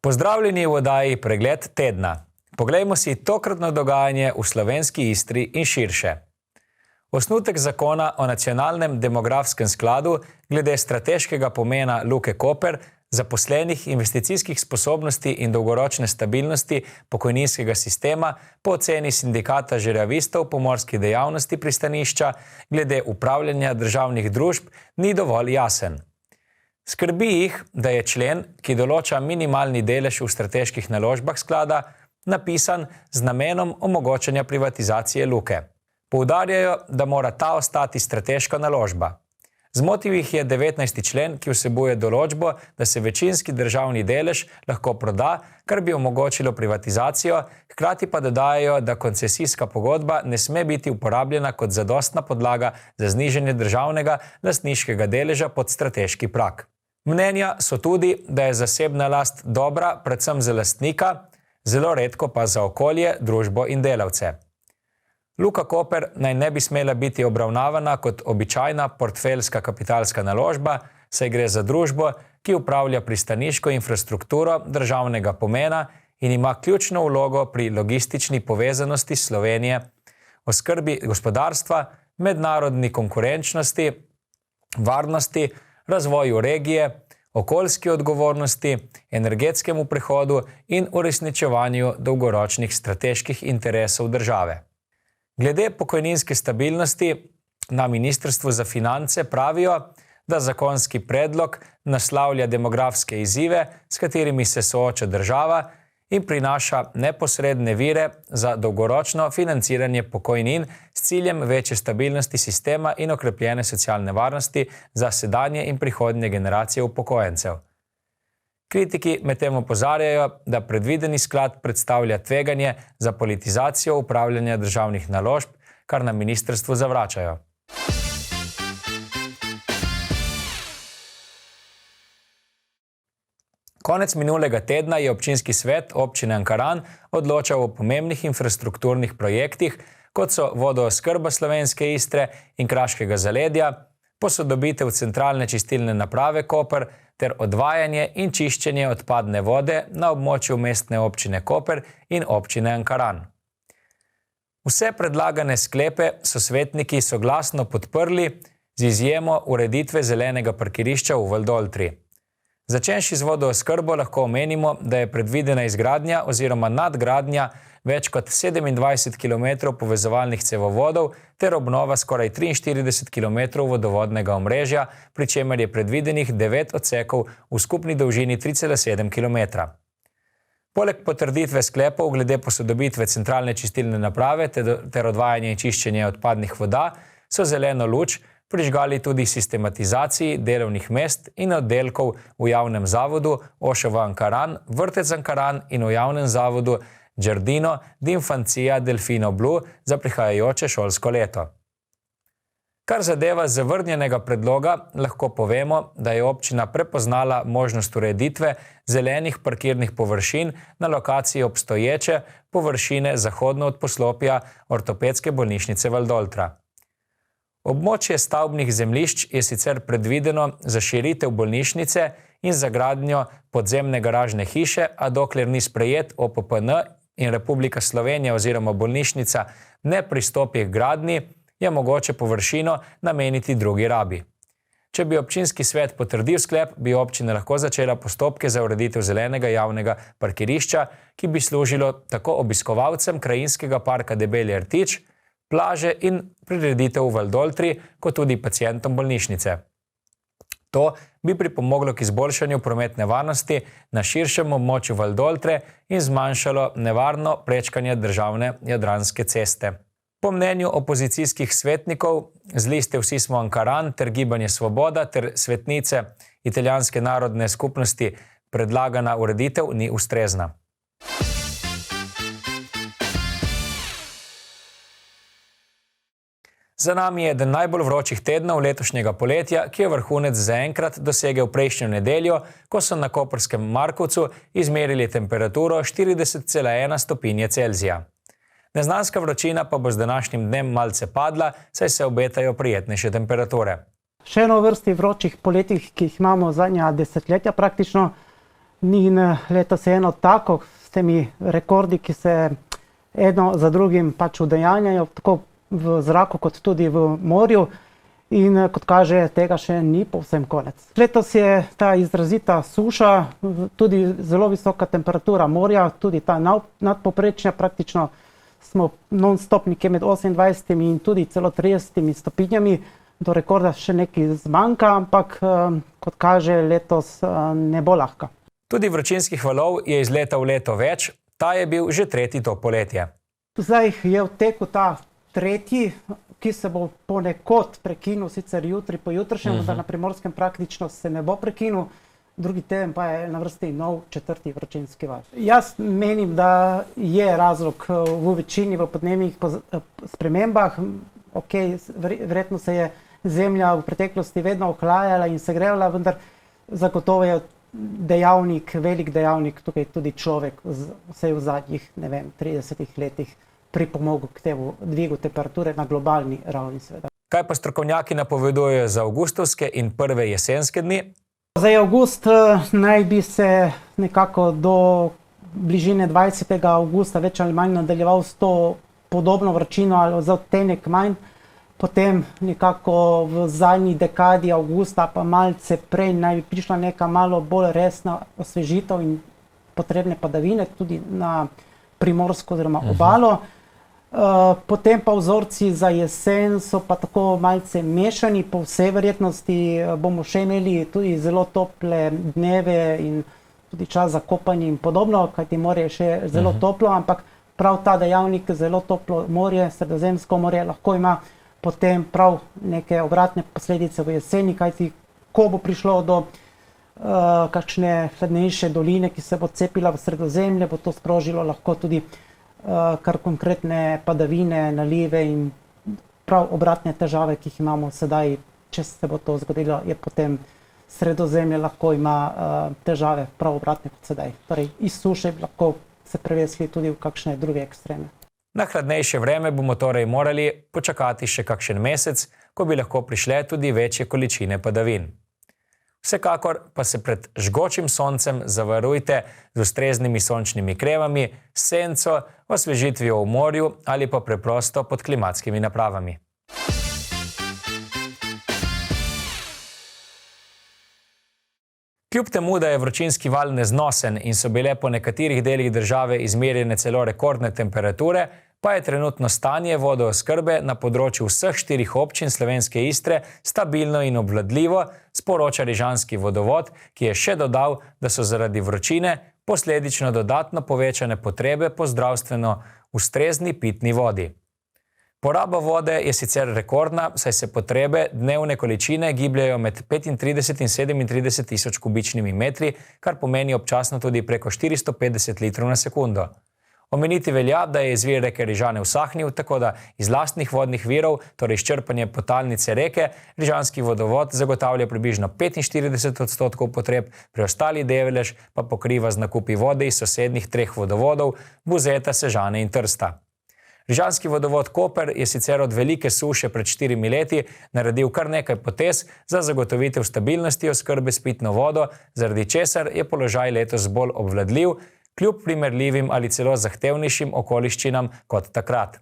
Pozdravljeni v oddaji Pregled tedna. Poglejmo si tokratno dogajanje v slovenski Istri in širše. Osnutek zakona o nacionalnem demografskem skladu glede strateškega pomena Luke Koper, zaposlenih, investicijskih sposobnosti in dolgoročne stabilnosti pokojninskega sistema po oceni sindikata žerjavistov pomorskih dejavnosti pristanišča glede upravljanja državnih družb ni dovolj jasen. Skrbi jih, da je člen, ki določa minimalni delež v strateških naložbah sklada, napisan z namenom omogočanja privatizacije Luke. Poudarjajo, da mora ta ostati strateška naložba. Zmotil jih je 19. člen, ki vsebuje določbo, da se večinski državni delež lahko proda, kar bi omogočilo privatizacijo, hkrati pa dodajajo, da koncesijska pogodba ne sme biti uporabljena kot zadostna podlaga za znižanje državnega lastniškega deleža pod strateški prag. Mnenja so tudi, da je zasebna last dobra predvsem za lastnika, zelo redko pa za okolje, družbo in delavce. Luka Koper naj ne bi smela biti obravnavana kot običajna portfeljska kapitalska naložba, saj gre za družbo, ki upravlja pristaniško infrastrukturo državnega pomena in ima ključno vlogo pri logistični povezanosti Slovenije, oskrbi gospodarstva, mednarodni konkurenčnosti, varnosti, razvoju regije, okoljski odgovornosti, energetskemu prehodu in uresničevanju dolgoročnih strateških interesov države. Glede pokojninske stabilnosti na Ministrstvu za finance pravijo, da zakonski predlog naslavlja demografske izzive, s katerimi se sooča država in prinaša neposredne vire za dolgoročno financiranje pokojnin s ciljem večje stabilnosti sistema in okrepljene socialne varnosti za sedanje in prihodnje generacije upokojencev. Kritiki medtem opozarjajo, da predvideni sklad predstavlja tveganje za politizacijo upravljanja državnih naložb, kar na ministrstvu zavračajo. Konec minulega tedna je občinski svet občine Ankaran odločal o pomembnih infrastrukturnih projektih, kot so vodooskrba Slovenske Istre in Kraškega zaledja, posodobitev centralne čistilne naprave Koper ter odvajanje in čiščenje odpadne vode na območju mestne občine Koper in občine Ankaran. Vse predlagane sklepe so svetniki soglasno podprli z izjemo ureditve zelenega parkirišča v Valdoltri. Začenši z vodooskrbo lahko omenimo, da je predvidena izgradnja oziroma nadgradnja več kot 27 km povezovalnih cevovodov ter obnova skoraj 43 km vodovodnega omrežja, pri čemer je predvidenih 9 odsekov v skupni dolžini 3,7 km. Poleg potrditve sklepov glede posodobitve centralne čistilne naprave ter odvajanje in čiščenje odpadnih voda so zeleno luč prižgali tudi sistematizaciji delovnih mest in oddelkov v javnem zavodu Ošova Ankaran, Vrtec Ankaran in v javnem zavodu Giardino d'Infanzia Delfino Blu za prihajajoče šolsko leto. Kar zadeva zavrnjenega predloga, lahko povemo, da je občina prepoznala možnost ureditve zelenih parkirnih površin na lokaciji obstoječe površine zahodno od poslopja Ortopedske bolnišnice Valdoltra. Območje stavbnih zemljišč je sicer predvideno za širitev bolnišnice in za gradnjo podzemne garažne hiše, a dokler ni sprejet OPPN in Republika Slovenija oziroma bolnišnica ne pristopi k gradnji, je mogoče površino nameniti drugi rabi. Če bi občinski svet potrdil sklep, bi občina lahko začela postopke za ureditev zelenega javnega parkirišča, ki bi služilo tako obiskovalcem krajinskega parka Debelji rtič, plaže in prireditev v Valdoltri, kot tudi pacientom bolnišnice. To bi pripomoglo k izboljšanju prometne varnosti na širšem območju Valdoltre in zmanjšalo nevarno prečkanje državne Jadranske ceste. Po mnenju opozicijskih svetnikov z liste Vsi smo Ankaran ter Gibanje Svoboda ter svetnice Italijanske narodne skupnosti predlagana ureditev ni ustrezna. Za nami je eden najbolj vročih tednov letošnjega poletja, ki je vrhunec zaenkrat dosegel prejšnjo nedeljo, ko so na koprskem Markovcu izmerili temperaturo 40,1 stopinje Celzija. Neznanska vročina pa bo z današnjim dnem malce padla, saj se obetajo prijetnejše temperature. Še eno vrsti vročih poletij, ki jih imamo zadnja desetletja praktično, In letos je eno tako, s temi rekordi, ki se eno za drugim pač udejanjajo, tako v zraku kot tudi v morju. In kot kaže, tega še ni povsem konec. Letos je ta izrazita suša, tudi zelo visoka temperatura morja, tudi ta nadpovprečna, praktično smo non-stop nekje med 28 in tudi celo 30 stopinjami, do rekorda še nekaj zmanjka, ampak kot kaže, letos ne bo lahko. Tudi vročinskih valov je iz leta v leto več, ta je bil že tretji to poletje. Zdaj je v teku ta tretji, ki se bo ponekod prekinil, sicer jutri, pojutrišnjem, da na Primorskem praktično se ne bo prekinil, drugi teden pa je na vrsti nov četrti vročinski val. Jaz menim, da je razlog v večini v podnebnih spremembah. Verjetno se je Zemlja v preteklosti vedno ohlajala in segrevala, vendar zagotovo je dejavnik, velik dejavnik tukaj tudi človek, vsaj v zadnjih, 30 letih pripomogel k temu dvigu temperature na globalni ravni seveda. Kaj pa strokovnjaki napovedujejo za avgustovske in prve jesenske dni? Za avgust naj bi se nekako do bližine 20. avgusta več ali manj nadaljeval s to podobno vročino ali za odtenek manj. Potem nekako v zadnji dekadi avgusta pa malce prej naj bi prišla neka malo bolj resna osvežitev in potrebne padavine tudi na Primorsko oziroma obalo. Potem pa vzorci za jesen so pa tako malce mešani, po vsej verjetnosti bomo še imeli tudi zelo tople dneve in tudi čas za kopanje in podobno, kajti morje je še zelo toplo, ampak prav ta dejavnik, zelo toplo morje, Sredozemsko morje, lahko ima potem prav neke obratne posledice v jeseni, kajti ko bo prišlo do kakšne hladnejše doline, ki se bo cepila v Sredozemlje, bo to sprožilo lahko tudi kar konkretne padavine, nalive in prav obratne težave, ki jih imamo sedaj. Če se bo to zgodilo, je potem Sredozemlje lahko ima težave prav obratne kot sedaj. Torej, iz suše bi lahko se prevesili tudi v kakšne druge ekstreme. Na hladnejše vreme bomo torej morali počakati še kakšen mesec, ko bi lahko prišle tudi večje količine padavin. Vsekakor pa se pred žgočim soncem zavarujte z ustreznimi sončnimi kremami, senco, osvežitvijo v morju ali pa preprosto pod klimatskimi napravami. Kljub temu, da je vročinski val neznosen in so bile po nekaterih delih države izmerjene celo rekordne temperature, pa je trenutno stanje vodooskrbe na področju vseh 4 občin slovenske Istre stabilno in obvladljivo, sporoča Rižanski vodovod, ki je še dodal, da so zaradi vročine posledično dodatno povečane potrebe po zdravstveno ustrezni pitni vodi. Poraba vode je sicer rekordna, saj se potrebe dnevne količine gibljajo med 35 in 37 tisoč kubičnimi metri, kar pomeni občasno tudi preko 450 litrov na sekundo. Omeniti velja, da je izvir reke Rižane usahnil, tako da iz lastnih vodnih virov, torej izčrpanje podtalnice reke, Rižanski vodovod zagotavlja približno 45% potreb, preostali delež pa pokriva z nakupi vode iz sosednjih 3 vodovodov, Buzeta, Sežane in Trsta. Rižanski vodovod Koper je sicer od velike suše pred 4 leti naredil kar nekaj potez za zagotovitev stabilnosti oskrbe s pitno vodo, zaradi česar je položaj letos bolj obvladljiv, kljub primerljivim ali celo zahtevnejšim okoliščinam kot takrat.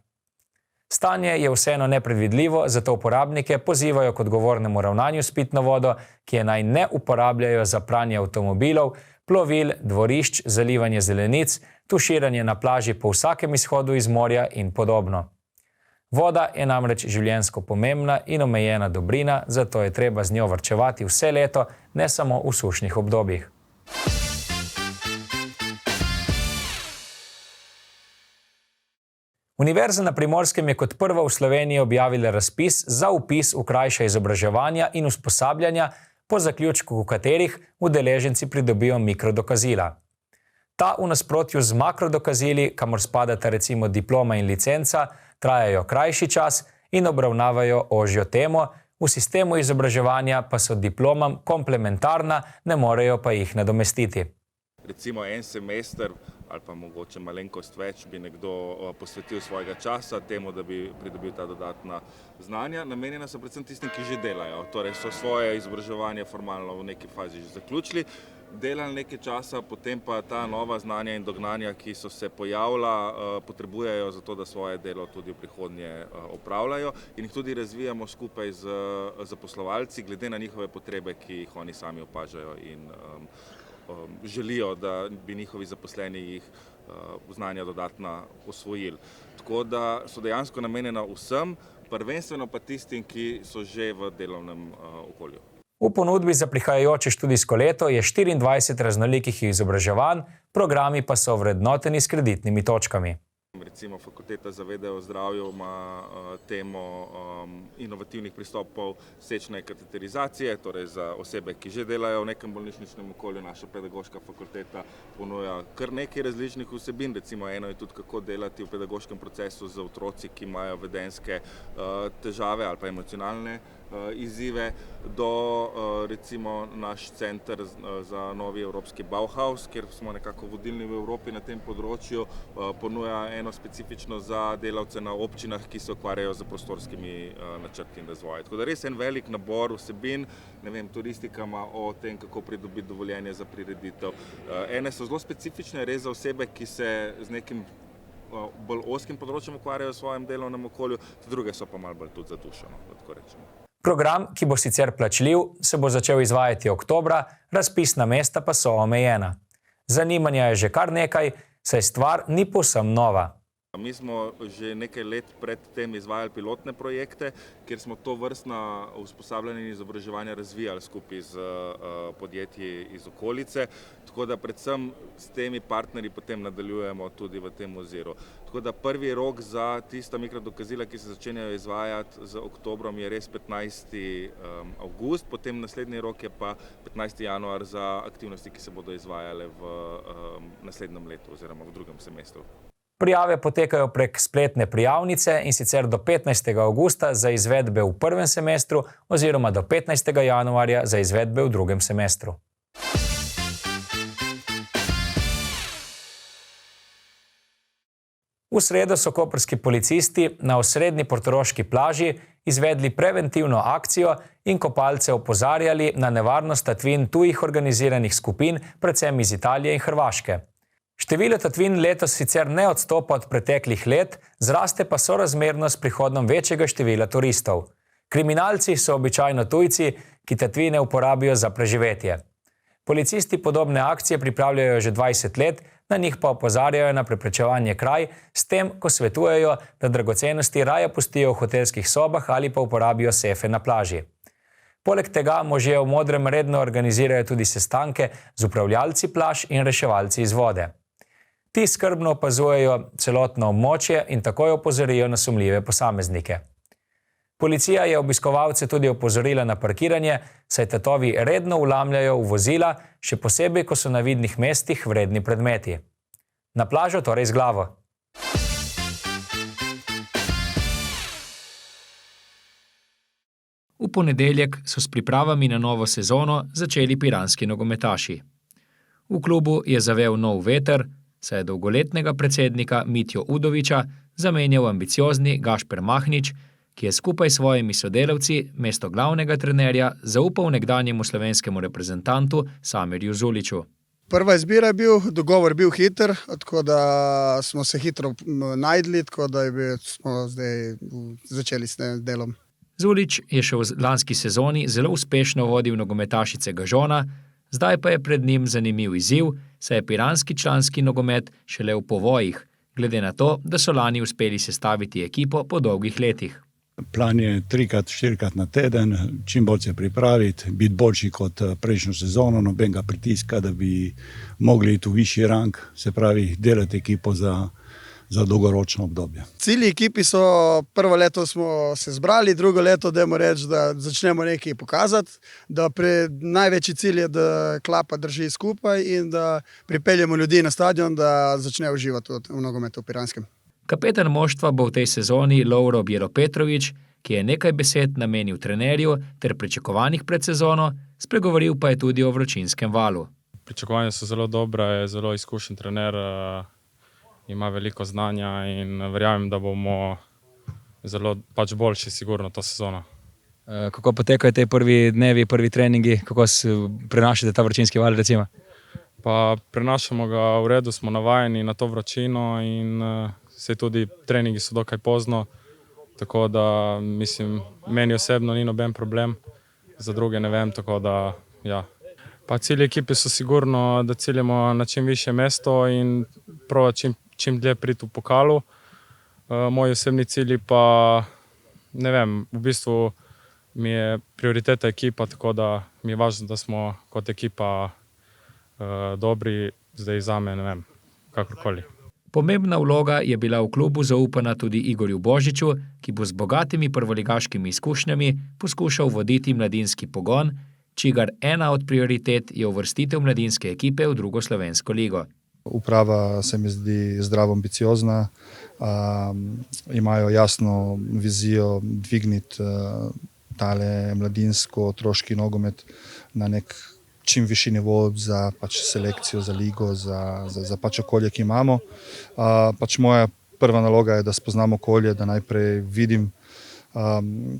Stanje je vseeno nepredvidljivo, zato uporabnike pozivajo k odgovornemu ravnanju s pitno vodo, ki je naj ne uporabljajo za pranje avtomobilov, plovil, dvorišč, zalivanje zelenic, tuširanje na plaži po vsakem izhodu iz morja in podobno. Voda je namreč življenjsko pomembna in omejena dobrina, zato je treba z njo varčevati vse leto, ne samo v sušnih obdobjih. Univerza na Primorskem je kot prva v Sloveniji objavila razpis za vpis v krajša izobraževanja in usposabljanja, po zaključku katerih udeleženci pridobijo mikrodokazila. Ta v nasprotju z makrodokazili, kamor spadata recimo diploma in licenca, trajajo krajši čas in obravnavajo ožjo temo, v sistemu izobraževanja pa so diplomam komplementarna, ne morejo pa jih nadomestiti. recimo en semester ali pa mogoče malenkost več bi nekdo posvetil svojega časa temu, da bi pridobil ta dodatna znanja. Namenjena so predvsem tistim, ki že delajo, torej so svoje izobraževanje formalno v neki fazi že zaključili, delali nekaj časa, potem pa ta nova znanja in dognanja, ki so se pojavila, potrebujejo za to, da svoje delo tudi v prihodnje opravljajo in jih tudi razvijamo skupaj z zaposlovalci glede na njihove potrebe, ki jih oni sami opažajo in želijo, da bi njihovi zaposleni jih znanja dodatna osvojili. Tako da so dejansko namenjena vsem, prvenstveno pa tistim, ki so že v delovnem okolju. V ponudbi za prihajajoče študijsko leto je 24 raznolikih izobraževanj, programi pa so vrednoteni s kreditnimi točkami. Recimo Fakulteta za vede o zdravju ima temo inovativnih pristopov sečne kateterizacije, torej za osebe, ki že delajo v nekem bolnišničnem okolju. Naša pedagoška fakulteta ponuja kar nekaj različnih vsebin, recimo eno je tudi kako delati v pedagoškem procesu z otroci, ki imajo vedenjske težave ali pa emocionalne izzive, do recimo naš center za novi evropski Bauhaus, kjer smo nekako vodilni v Evropi na tem področju, ponuja eno specifično za delavce na občinah, ki se ukvarjajo z prostorskimi načrti in razvojem. Tako da res en velik nabor vsebin, ne vem, turistika ima o tem, kako pridobiti dovoljenje za prireditev. Ene so zelo specifične res za osebe, ki se z nekim bolj ozkim področjem ukvarjajo v svojem delovnem okolju, druge so pa malo bolj tudi za dušo, da tako rečemo. Program, ki bo sicer plačljiv, se bo začel izvajati oktobra, razpisna mesta pa so omejena. Zanimanja je že kar nekaj, saj stvar ni povsem nova. Mi smo že nekaj let pred tem izvajali pilotne projekte, kjer smo to vrstna usposabljanja in izobraževanja razvijali skupaj z podjetji iz okolice, tako da predvsem s temi partnerji potem nadaljujemo tudi v tem oziru. Tako da prvi rok za tista mikrodokazila, ki se začenjajo izvajati z oktobrom, je res 15. avgust, potem naslednji rok je pa 15. januar za aktivnosti, ki se bodo izvajale v naslednjem letu oziroma v drugem semestru. Prijave potekajo prek spletne prijavnice in sicer do 15. avgusta za izvedbe v prvem semestru oziroma do 15. januarja za izvedbe v drugem semestru. V sredo so koprski policisti na osrednji portoroški plaži izvedli preventivno akcijo in kopalce opozarjali na nevarnost tatvin tujih organiziranih skupin, predvsem iz Italije in Hrvaške. Število tatvin letos sicer ne odstopa od preteklih let, zraste pa sorazmerno s prihodom večjega števila turistov. Kriminalci so običajno tujci, ki tatvine uporabijo za preživetje. Policisti podobne akcije pripravljajo že 20 let, na njih pa opozarjajo na preprečevanje kraj, s tem, ko svetujejo, da dragocenosti raje pustijo v hotelskih sobah ali pa uporabijo sefe na plaži. Poleg tega možje v modrem redno organizirajo tudi sestanke z upravljalci plaž in reševalci iz vode. Ti skrbno opazujejo celotno območje in takoj opozorijo na sumljive posameznike. Policija je obiskovalce tudi opozorila na parkiranje, saj tatovi redno vlamljajo v vozila, še posebej, ko so na vidnih mestih vredni predmeti. Na plažo torej z glavo. V ponedeljek so s pripravami na novo sezono začeli piranski nogometaši. V klubu je zavel nov veter, saj je dolgoletnega predsednika Mitjo Udoviča zamenjal ambiciozni Gašper Mahnič, ki je skupaj s svojimi sodelavci mesto glavnega trenerja zaupal nekdanjemu slovenskemu reprezentantu Samirju Zuliću. Prva izbira je bil, dogovor bil hiter, tako da smo se hitro najdli, tako da smo zdaj začeli s tem delom. Zulić je še v lanski sezoni zelo uspešno vodil nogometašice Gažona, zdaj pa je pred njim zanimiv izziv, saj je piranski članski nogomet šele v povojih, glede na to, da so lani uspeli sestaviti ekipo po dolgih letih. Plan je 3-4 na teden, čim bolj se pripraviti, biti boljši kot prejšnjo sezono, nobenega pritiska, da bi mogli iti v višji rang, se pravi delati ekipo za dolgoročno obdobje. Cilji ekipi so, prvo leto smo se zbrali, drugo leto dajmo reči, da začnemo nekaj pokazati, da največji cilj je, da klapa drži skupaj in da pripeljemo ljudi na stadion, da začnejo uživati v nogometu v Piranskem. Kapetan moštva bo v tej sezoni Lovro Bjero-Petrović, ki je nekaj besed namenil trenerju ter pričakovanjih pred sezono, spregovoril pa je tudi o vročinskem valu. pričakovanja so zelo dobra, je zelo izkušen trener, ima veliko znanja in verjamem, da bomo zelo boljši sigurno to sezono. Kako potekajo te prvi dnevi, prvi treningi, kako prenašate ta vročinski val recimo? Pa prenašamo ga v redu, smo navajeni na to vročino in se tudi treningi so dokaj pozno, tako da mislim, meni osebno ni noben problem, za druge ne vem, tako da ja. Pa cilji ekipe so sigurno, da ciljamo na čim više mesto in prova čim dlje priti v pokalu. Moji osebni cilji pa, ne vem, v bistvu mi je prioriteta ekipa, tako da mi je važno, da smo kot ekipa dobri, zdaj zame, ne vem, kakorkoli. Pomembna vloga je bila v klubu zaupana tudi Igorju Božiču, ki bo z bogatimi prvoligaškimi izkušnjami poskušal voditi mladinski pogon, čigar ena od prioritet je uvrstitev mladinske ekipe v drugo slovensko ligo. Uprava se mi zdi zdravo ambiciozna, imajo jasno vizijo dvigniti tale mladinsko otroški nogomet na nek čim višji nivo za selekcijo, za ligo, za okolje, ki imamo. Moja prva naloga je, da spoznam okolje, da najprej vidim,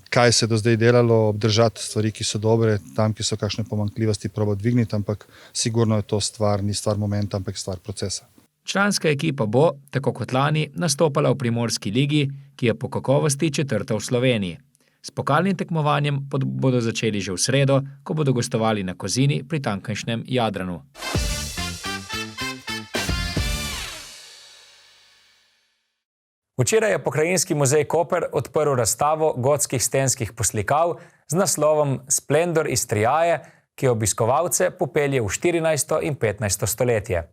kaj se do zdaj delalo, obdržati stvari, ki so dobre, tam, ki so kakšne pomanjkljivosti, probati dvigniti, ampak sigurno je to ni stvar momenta, ampak stvar procesa. Članska ekipa bo, tako kot lani, nastopala v Primorski ligi, ki je po kakovosti četrta v Sloveniji. S pokalnim tekmovanjem bodo začeli že v sredo, ko bodo gostovali na Kozini pri tamkajšnjem Jadranu. Včeraj je Pokrajinski muzej Koper odprl razstavo gotskih stenskih poslikav z naslovom Splendor iz Triaje, ki obiskovalce popelje v 14. in 15. stoletje.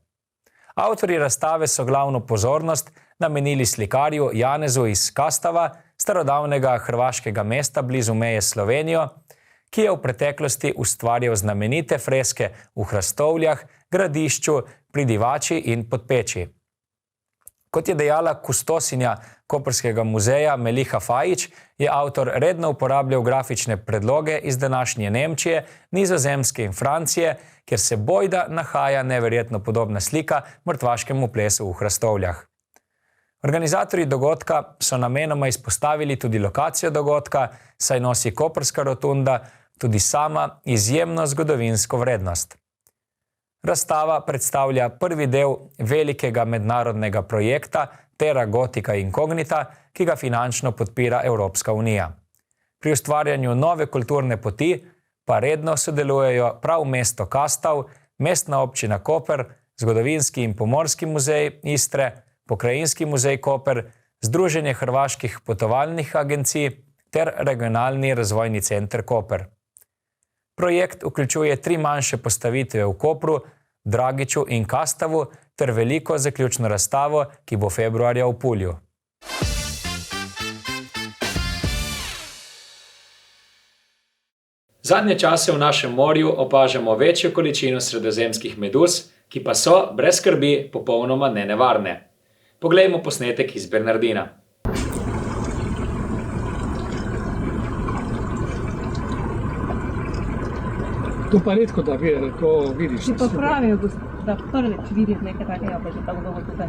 Avtorji razstave so glavno pozornost namenili slikarju Janezu iz Kastava, starodavnega hrvaškega mesta blizu meje s Slovenijo, ki je v preteklosti ustvarjal znamenite freske v Hrastovljah, Gradišču, pri Divači in Podpeči. Kot je dejala kustosinja Koprskega muzeja Meliha Fajič, je avtor redno uporabljal grafične predloge iz današnje Nemčije, Nizozemske in Francije, kjer se bojda nahaja neverjetno podobna slika mrtvaškemu plesu v Hrastovljah. Organizatorji dogodka so namenoma izpostavili tudi lokacijo dogodka, saj nosi Koprska rotunda tudi sama izjemno zgodovinsko vrednost. Razstava predstavlja prvi del velikega mednarodnega projekta Terra Gotica Incognita, ki ga finančno podpira Evropska unija. Pri ustvarjanju nove kulturne poti pa redno sodelujejo prav mesto Kastav, Mestna občina Koper, Zgodovinski in pomorski muzej Istre, Pokrajinski muzej Koper, Združenje hrvaških potovalnih agencij ter Regionalni razvojni center Koper. Projekt vključuje 3 manjše postavitve v Kopru, Dragiču in Kastavu ter veliko zaključno razstavo, ki bo februarja v Pulju. Zadnje čase v našem morju opažamo večjo količino sredozemskih meduz, ki pa so, brez skrbi, popolnoma nenevarne. Poglejmo posnetek iz Bernardina. To pa redko, da vidiš. Ti pa pravijo, da prvič vidiš nekaj takega, pa že tako dolgo tukaj.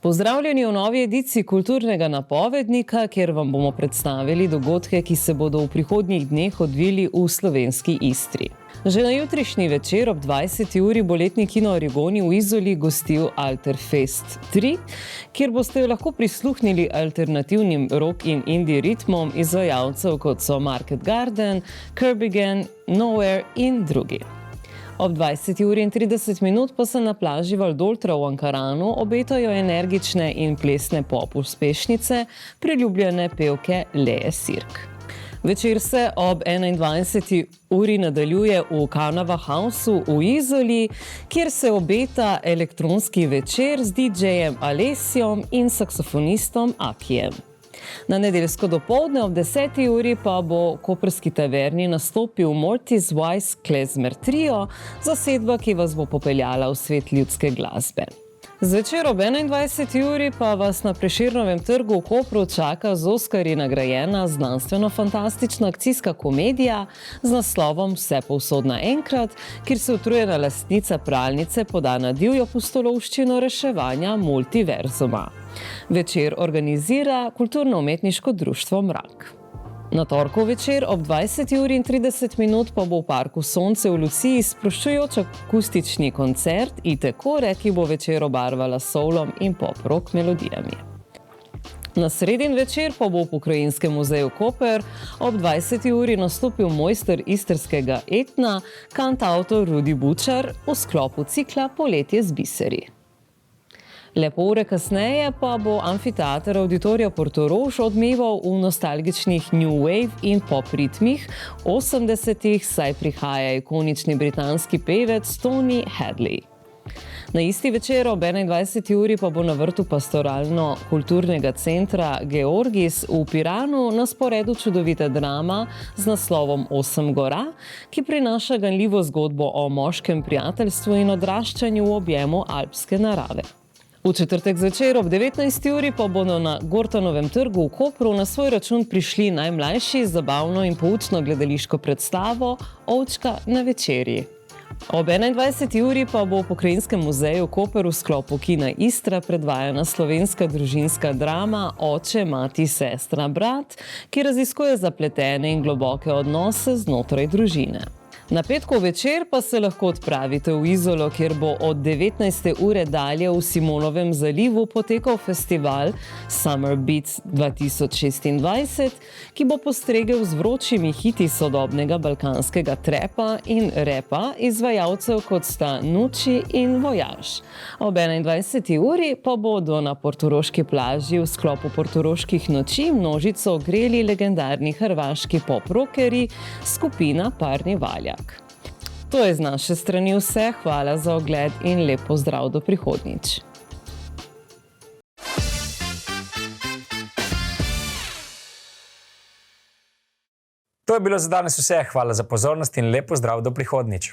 Pozdravljeni v novi ediciji Kulturnega napovednika, kjer vam bomo predstavili dogodke, ki se bodo v prihodnjih dneh odvili v slovenski Istri. Že na jutrišnji večer ob 20. uri bo letni kino Origoni v Izoli gostil Alterfest 3, kjer boste lahko prisluhnili alternativnim rock in indie ritmom izvajalcev kot so Market Garden, Kerbigan, Nowhere in drugi. Ob 20. uri in 30 minut pa se na plaži Valdoltra v Ankaranu obetajo energične in plesne pop uspešnice priljubljene pevke Leje Sirk. Večer se ob 21. uri nadaljuje v Kanava Houseu v Izoli, kjer se obeta elektronski večer z DJ-jem Alessijom in saksofonistom Akijem. Na nedeljsko dopoldne ob 10. uri pa bo v koprski taverni nastopil Mortis Wise Klezmer Trio, zasedba, ki vas bo popeljala v svet ljudske glasbe. Zvečer ob 21. uri pa vas na Prešernovem trgu v Kopru čaka z Oskarji nagrajena znanstveno-fantastična akcijska komedija z naslovom Vse povsod naenkrat, kjer se utrujena lastnica pralnice poda na divjo pustolovščino reševanja multiverzuma. Večer organizira Kulturno-umetniško društvo Mrak. Na torkov večer ob 20:30 pa bo v Parku Sonce v Luciji sproščujoč akustični koncert Itekore, ki bo večer obarvala soulom in pop-rock melodijami. Na sredin večer pa bo v Pokrajinskem muzeju Koper ob 20. uri nastopil mojster istrskega etna, kantavtor Rudi Bučar v sklopu cikla Poletje z biseri. Le pol ure kasneje pa bo amfiteater Auditorija Portorož odmeval v nostalgičnih new wave in pop ritmih 80-ih, saj prihaja ikonični britanski pevec Tony Hadley. Na isti večer ob 21. uri pa bo na vrtu pastoralno-kulturnega centra Georgis v Piranu na sporedu čudovita drama z naslovom Osem gora, ki prinaša ganljivo zgodbo o moškem prijateljstvu in odraščanju v objemu alpske narave. V četrtek zvečer ob 19. uri pa bodo na Gortanovem trgu v Kopru na svoj račun prišli najmlajši z zabavno in poučno gledališko predstavo Ovčka na večerji. Ob 21. uri pa bo v Pokrajinskem muzeju Koper v sklopu Kina Istra predvajana slovenska družinska drama Oče, mati, sestra, brat, ki raziskuje zapletene in globoke odnose znotraj družine. Na petkov večer pa se lahko odpravite v Izolo, kjer bo od 19. ure dalje v Simonovem zalivu potekal festival Summer Beats 2026, ki bo postregel z vročimi hiti sodobnega balkanskega trepa in repa izvajalcev kot sta Nuči in Vojaž. Ob 21. uri pa bodo na portoroški plaži v sklopu portoroških noči množico ogreli legendarni hrvaški pop-rockeri skupina Parni Valjak. To je z naše strani vse, hvala za ogled in lep pozdrav do prihodnjič. To je bilo za danes vse, hvala za pozornost in lep pozdrav do prihodnjič.